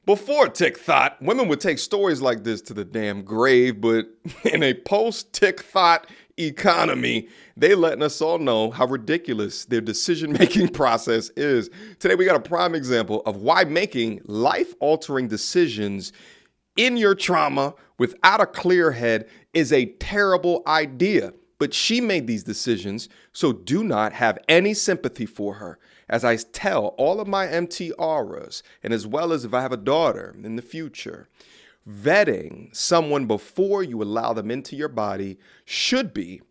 Before TikTok, women would take stories like this to the damn grave, but in a post-TikTok economy, they letting us all know how ridiculous their decision-making process is. Today, we got a prime example of why making life-altering decisions in your trauma without a clear head is a terrible idea. But she made these decisions, so do not have any sympathy for her. As I tell all of my MTRs, and as well as if I have a daughter in the future, vetting someone before you allow them into your body should be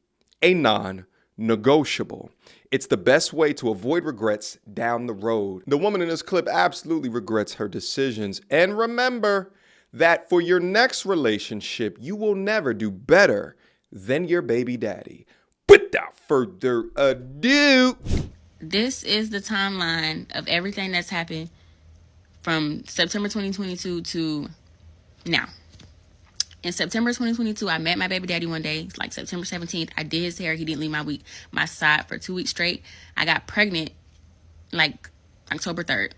a non-negotiable. It's the best way to avoid regrets down the road. The woman in this clip absolutely regrets her decisions. And remember that for your next relationship, you will never do better than your baby daddy. Without further ado, this is the timeline of everything that's happened from September 2022 to now. In September 2022, I met my baby daddy one day, like September 17th. I did his hair. He didn't leave my side for 2 weeks straight. I got pregnant like October 3rd.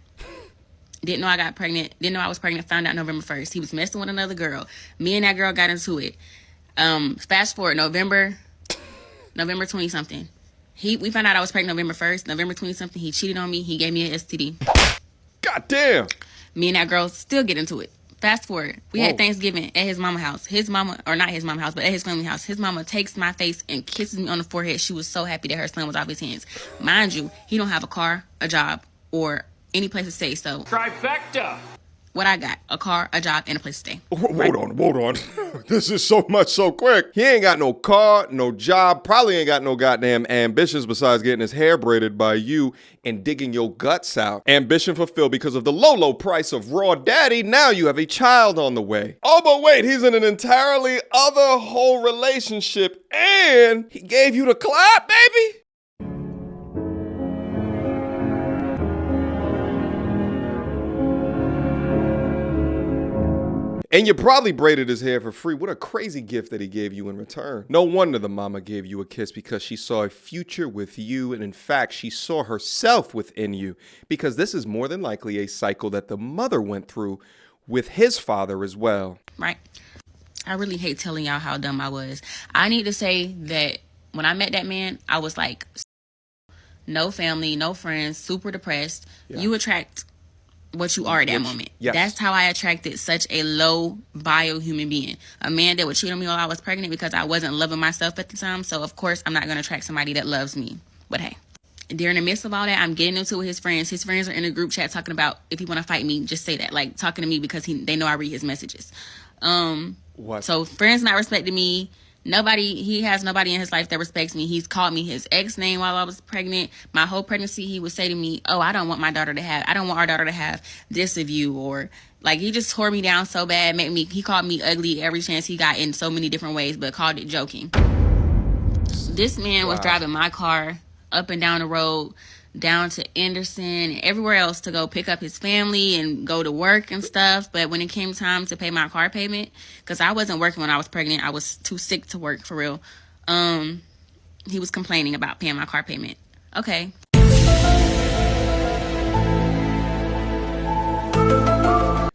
Didn't know I got pregnant. Didn't know I was pregnant. Found out November 1st. He was messing with another girl. Me and that girl got into it. Fast forward November 20 something. We found out I was pregnant November 1st. November 20 something. He cheated on me. He gave me an STD. God damn. Me and that girl still get into it. Fast forward. We had Thanksgiving at his mama's house. His mama, or not his mama's house, but at his family house. His mama takes my face and kisses me on the forehead. She was so happy that her son was off his hands. Mind you, he don't have a car, a job, or any place to stay. So trifecta. What I got, a car, a job, and a place to stay. Hold on. This is so much so quick. He ain't got no car, no job, probably ain't got no goddamn ambitions besides getting his hair braided by you and digging your guts out. Ambition fulfilled because of the low price of raw daddy. Now you have a child on the way. Oh, but wait, he's in an entirely other whole relationship and he gave you the clap, baby? And you probably braided his hair for free. What a crazy gift that he gave you in return. No wonder the mama gave you a kiss, because she saw a future with you. And in fact, she saw herself within you, because this is more than likely a cycle that the mother went through with his father as well. Right. I really hate telling y'all how dumb I was. I need to say that when I met that man, I was like, no family, no friends, super depressed. Yeah. You attract what you are at that moment. Yes. That's how I attracted such a low bio human being. A man that would cheat on me while I was pregnant because I wasn't loving myself at the time. So of course I'm not going to attract somebody that loves me. But hey, during the midst of all that, I'm getting into it with his friends. His friends are in a group chat talking about, if you want to fight me, just say that. Like, talking to me because they know I read his messages. What? So friends not respecting me. He has nobody in his life that respects me. He's called me his ex name while I was pregnant. My whole pregnancy, he would say to me, oh, I don't want our daughter to have this of you. Or like, he just tore me down so bad, he called me ugly every chance he got in so many different ways, but called it joking. This man was driving my car up and down the road, down to Anderson and everywhere else to go pick up his family and go to work and stuff. But when it came time to pay my car payment, because I wasn't working when I was pregnant, I was too sick to work for real. He was complaining about paying my car payment. Okay.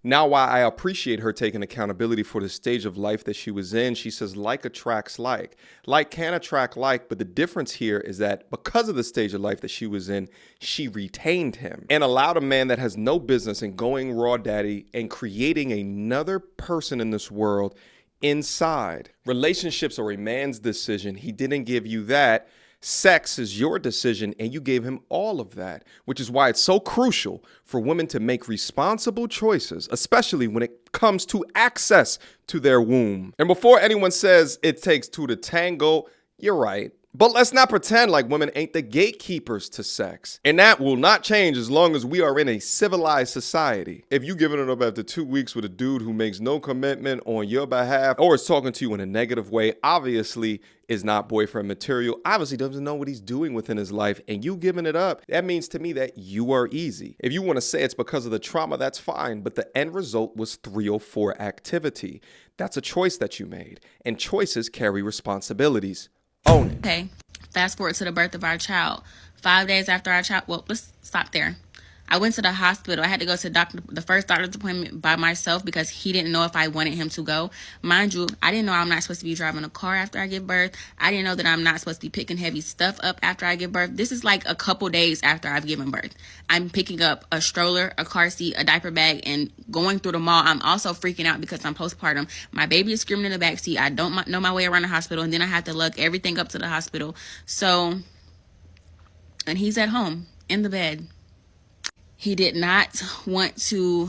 Now, while I appreciate her taking accountability for the stage of life that she was in, she says like attracts like. Like can attract like, but the difference here is that because of the stage of life that she was in, she retained him and allowed a man that has no business in going raw daddy and creating another person in this world inside. Relationships are a man's decision. He didn't give you that. Sex is your decision, and you gave him all of that, which is why it's so crucial for women to make responsible choices, especially when it comes to access to their womb. And before anyone says it takes two to tango, you're right. But let's not pretend like women ain't the gatekeepers to sex. And that will not change as long as we are in a civilized society. If you giving it up after 2 weeks with a dude who makes no commitment on your behalf or is talking to you in a negative way, obviously is not boyfriend material, obviously doesn't know what he's doing within his life, and you giving it up, that means to me that you are easy. If you want to say it's because of the trauma, that's fine, but the end result was 304 activity. That's a choice that you made, and choices carry responsibilities. Own it. Okay, fast forward to the birth of our child. 5 days after our child, well, let's stop there. I went to the hospital. I had to go to the first doctor's appointment by myself because he didn't know if I wanted him to go. Mind you, I didn't know I'm not supposed to be driving a car after I give birth. I didn't know that I'm not supposed to be picking heavy stuff up after I give birth. This is like a couple days after I've given birth. I'm picking up a stroller, a car seat, a diaper bag, and going through the mall. I'm also freaking out because I'm postpartum. My baby is screaming in the backseat. I don't know my way around the hospital, and then I have to lug everything up to the hospital. So, and he's at home in the bed. He did not want to.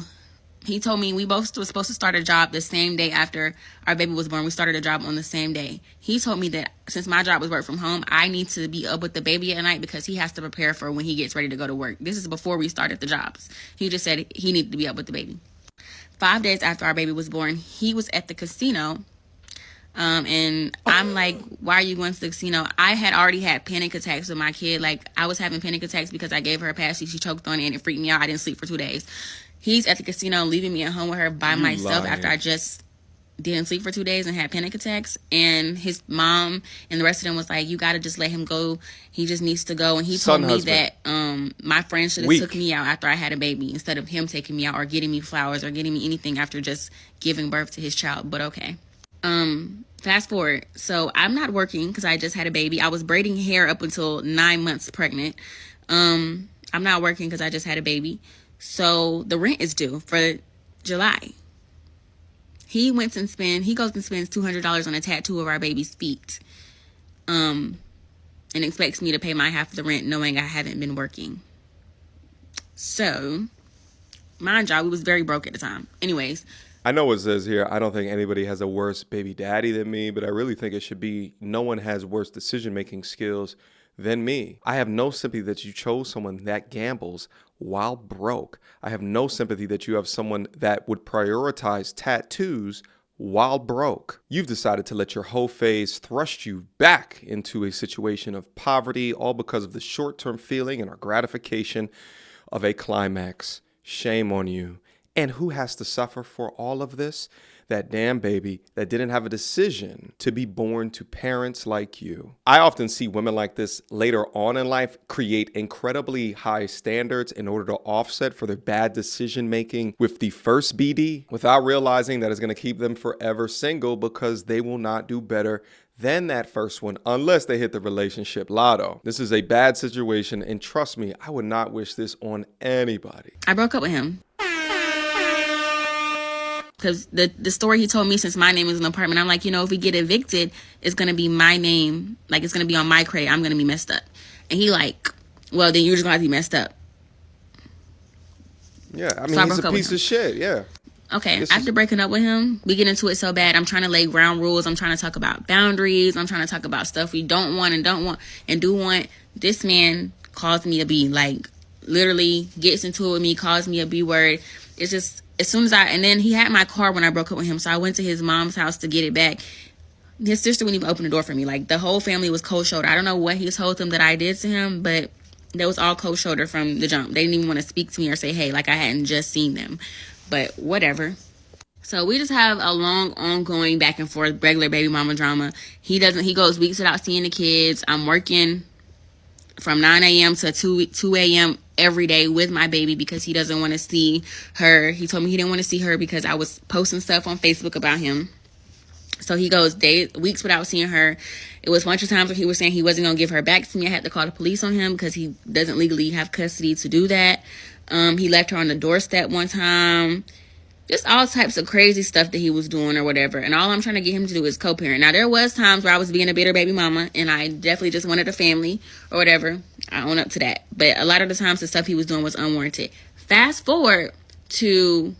He told me we both were supposed to start a job the same day after our baby was born. We started a job on the same day. He told me that since my job was work from home, I need to be up with the baby at night because he has to prepare for when he gets ready to go to work. This is before we started the jobs. He just said he needed to be up with the baby. 5 days after our baby was born, he was at the casino. And I'm like, why are you going to the casino? I had already had panic attacks with my kid. Like, I was having panic attacks because I gave her a passy. She choked on it and it freaked me out. I didn't sleep for 2 days. He's at the casino leaving me at home with her by myself after I just didn't sleep for 2 days and had panic attacks. And his mom and the rest of them was like, you got to just let him go. He just needs to go. And he told me that my friend should have took me out after I had a baby instead of him taking me out or getting me flowers or getting me anything after just giving birth to his child. But okay. Fast forward. So I'm not working because I just had a baby. I was braiding hair up until 9 months pregnant. I'm not working because I just had a baby. So the rent is due for July. He goes and spends $200 on a tattoo of our baby's feet. And expects me to pay my half of the rent knowing I haven't been working. So, mind y'all, we was very broke at the time. Anyways. I know it says here, I don't think anybody has a worse baby daddy than me, but I really think it should be no one has worse decision-making skills than me. I have no sympathy that you chose someone that gambles while broke. I have no sympathy that you have someone that would prioritize tattoos while broke. You've decided to let your whole phase thrust you back into a situation of poverty, all because of the short-term feeling and our gratification of a climax. Shame on you. And who has to suffer for all of this? That damn baby that didn't have a decision to be born to parents like you. I often see women like this later on in life create incredibly high standards in order to offset for their bad decision making with the first BD without realizing that it's going to keep them forever single because they will not do better than that first one unless they hit the relationship lotto. This is a bad situation, and trust me, I would not wish this on anybody. I broke up with him. Because the story he told me, since my name is in the apartment, I'm like, if we get evicted, it's going to be my name. Like, it's going to be on my crate. I'm going to be messed up. And he like, well, then you're just going to have to be messed up. Yeah, I mean, he's a piece of shit, yeah. Okay, after breaking up with him, we get into it so bad. I'm trying to lay ground rules. I'm trying to talk about boundaries. I'm trying to talk about stuff we don't want and do want. This man calls me a B. Like, literally gets into it with me, calls me a B word. It's just... As soon as and then he had my car when I broke up with him, so I went to his mom's house to get it back. His sister wouldn't even open the door for me. Like, the whole family was cold shoulder. I don't know what he told them that I did to him, but they was all cold shoulder from the jump. They didn't even want to speak to me or say, hey, like I hadn't just seen them. But whatever. So we just have a long, ongoing back and forth, regular baby mama drama. He goes weeks without seeing the kids. I'm working from 9 a.m. to 2 a.m. every day with my baby because he doesn't want to see her. He told me he didn't want to see her because I was posting stuff on Facebook about him. So he goes weeks without seeing her. It was a bunch of times where he was saying he wasn't going to give her back to me. I had to call the police on him because he doesn't legally have custody to do that. He left her on the doorstep one time. Just all types of crazy stuff that he was doing or whatever. And all I'm trying to get him to do is co-parent. Now, there was times where I was being a bitter baby mama and I definitely just wanted a family or whatever. I own up to that. But a lot of the times the stuff he was doing was unwarranted. Fast forward to...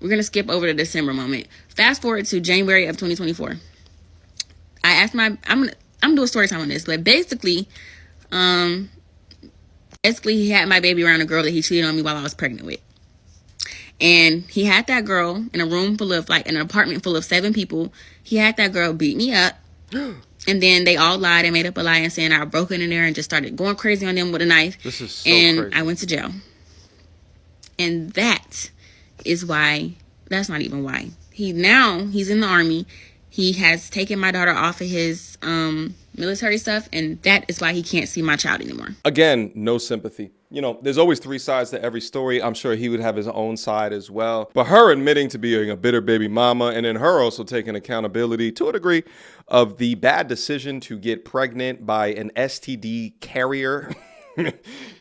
We're going to skip over the December moment. Fast forward to January of 2024. I asked I'm doing story time on this. But basically, he had my baby around a girl that he cheated on me while I was pregnant with. And he had that girl in a room full of, like, an apartment full of 7 people. He had that girl beat me up. And then they all lied and made up a lie and saying I broke in there and just started going crazy on them with a knife. This is so and crazy. I went to jail. And that is why, that's not even why. He's in the Army. He has taken my daughter off of his military stuff. And that is why he can't see my child anymore. Again, no sympathy. You know, there's always three sides to every story. I'm sure he would have his own side as well. But her admitting to being a bitter baby mama, and then her also taking accountability to a degree of the bad decision to get pregnant by an STD carrier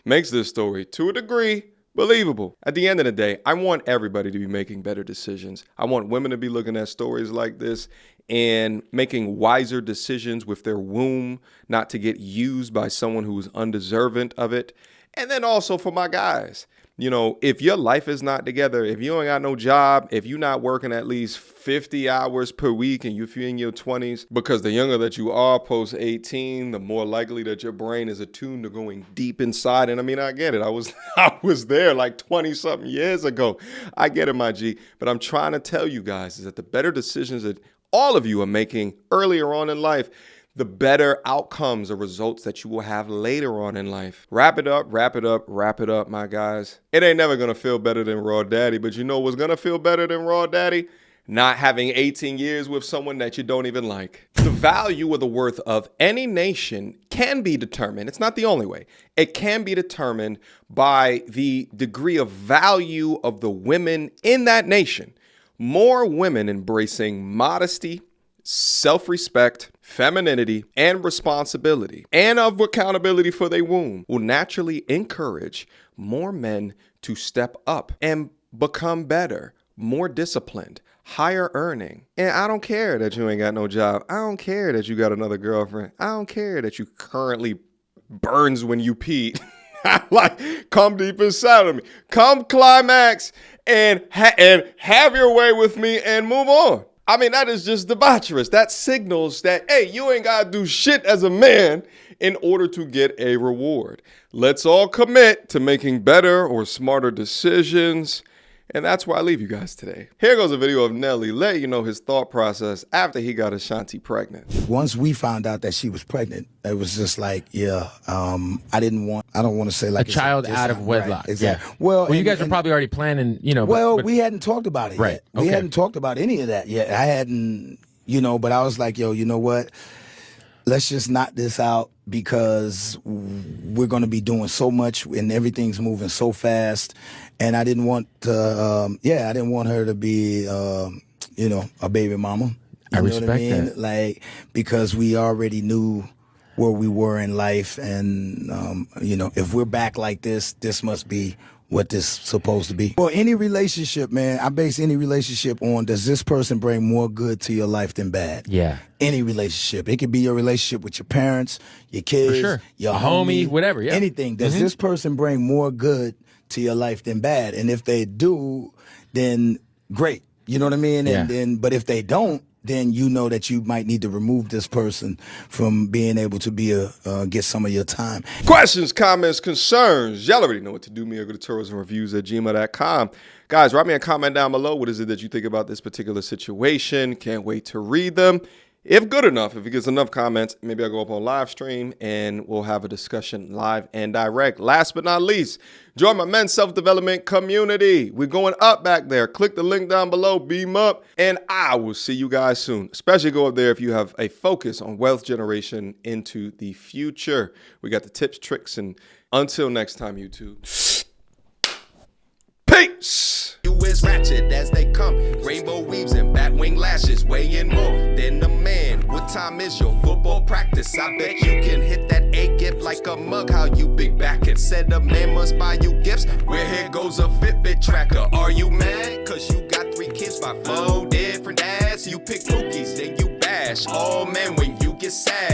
makes this story, to a degree, believable. At the end of the day, I want everybody to be making better decisions. I want women to be looking at stories like this and making wiser decisions with their womb, not to get used by someone who's undeserving of it. And then also for my guys, you know, if your life is not together, if you ain't got no job, if you're not working at least 50 hours per week and you're in your 20s, because the younger that you are post 18, the more likely that your brain is attuned to going deep inside. And I mean, I get it. I was there like 20 something years ago. I get it, my G. But I'm trying to tell you guys is that the better decisions that all of you are making earlier on in life, the better outcomes or results that you will have later on in life. Wrap it up, wrap it up, wrap it up, my guys. It ain't never gonna feel better than raw daddy, but you know what's gonna feel better than raw daddy? Not having 18 years with someone that you don't even like. The value or the worth of any nation can be determined. It's not the only way. It can be determined by the degree of value of the women in that nation. More women embracing modesty, self-respect, femininity, and responsibility, and of accountability for their womb will naturally encourage more men to step up and become better, more disciplined, higher earning. And I don't care that you ain't got no job. I don't care that you got another girlfriend. I don't care that you currently burns when you pee. Like, come deep inside of me. Come climax and have your way with me and move on. I mean, that is just debaucherous. That signals that, hey, you ain't got to do shit as a man in order to get a reward. Let's all commit to making better or smarter decisions. And that's where I leave you guys today. Here goes a video of Nelly letting you know his thought process after he got Ashanti pregnant. Once we found out that she was pregnant, it was just like, I don't want to say like a child out of wedlock. Right, exactly. Yeah. Well, you guys were probably already planning, you know. Well, we hadn't talked about it right. yet. We hadn't talked about any of that yet. I hadn't, but I was like, yo, you know what? Let's just knock this out because we're going to be doing so much and everything's moving so fast. And I didn't want to, I didn't want her to be, a baby mama. I respect that. Like, because we already knew where we were in life. And, if we're back like this, this must be what this is supposed to be. Well, any relationship, man, I base any relationship on, does this person bring more good to your life than bad? Yeah. Any relationship. It could be your relationship with your parents, your kids, For sure. your a homie, whatever. Yeah. Anything. Does this person bring more good to your life than bad? And if they do, then great. You know what I mean? And but if they don't, then you know that you might need to remove this person from being able to be get some of your time. Questions, comments, concerns. Y'all already know what to do. Me or go to tourismreviews@gmail.com. Guys, write me a comment down below. What is it that you think about this particular situation? Can't wait to read them. If good enough, if it gets enough comments, maybe I'll go up on live stream and we'll have a discussion live and direct. Last but not least, join my men's self-development community. We're going up back there. Click the link down below, beam up, and I will see you guys soon. Especially go up there if you have a focus on wealth generation into the future. We got the tips, tricks, and until next time, YouTube. Peace! You is ratchet as they come. Rainbow weaves and batwing lashes, weighing more than a man. What time is your football practice? I bet you can hit that A gift like a mug. How you big back it? Said a man must buy you gifts. Where here goes a Fitbit tracker. Are you mad? Cause you got 3 kids by 4 different dads. You pick cookies, then you bash. Oh man, when you get sad.